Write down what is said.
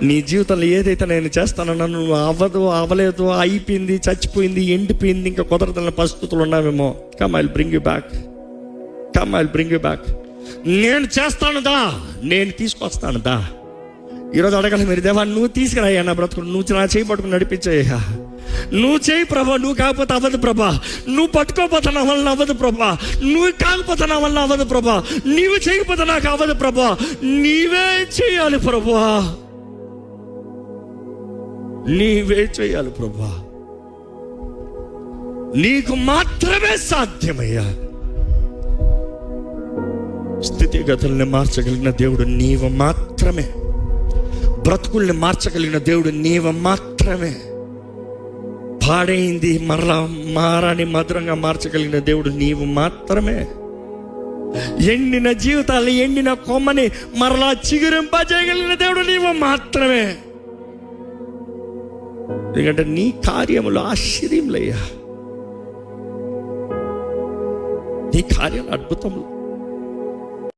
నీ జీవితంలో ఏదైతే నేను చేస్తానన్నా నువ్వు అవ్వలేదు, అయిపోయింది, చచ్చిపోయింది, ఎండిపోయింది, ఇంకా కుదరదన్న పరిస్థితులు ఉన్నావేమో, come I will bring you back. నేను చేస్తాను దా, నేను తీసుకొస్తాను దా. ఈరోజు అడగాలి మీరు, దేవా నువ్వు తీసుకురాయ్యా నా బ్రతుకుడు, నువ్వు నా చేయి పట్టుకుని నడిపించాయ్యా. నువ్వు చేయి ప్రభా, నువ్వు కాకపోతే అవ్వదు ప్రభా, నువ్వు పట్టుకోపోతే నా వల్ల అవ్వదు ప్రభా, నువ్వు కాకపోతే నా వల్ల అవ్వదు ప్రభా, నీవు చేయకపోతే నాకు అవ్వదు ప్రభా, నీవే చేయాలి ప్రభా, నీవే చేయాలి ప్రభా, నీకు మాత్రమే సాధ్యమయ్యా. స్థితిగతుల్ని మార్చగలిగిన దేవుడు నీవు మాత్రమే, బ్రతుకుల్ని మార్చగలిగిన దేవుడు నీవు మాత్రమే, పాడైంది మరలా మారాని మధురంగా మార్చగలిగిన దేవుడు నీవు మాత్రమే, ఎండిన జీవితాలు, ఎండిన కొమ్మని మరలా చిగురింపజేయగలిగిన దేవుడు నీవు మాత్రమే. ఎందుకంటే నీ కార్యములు ఆశ్చర్యములయ్యా, నీ కార్యాలు అద్భుతములు.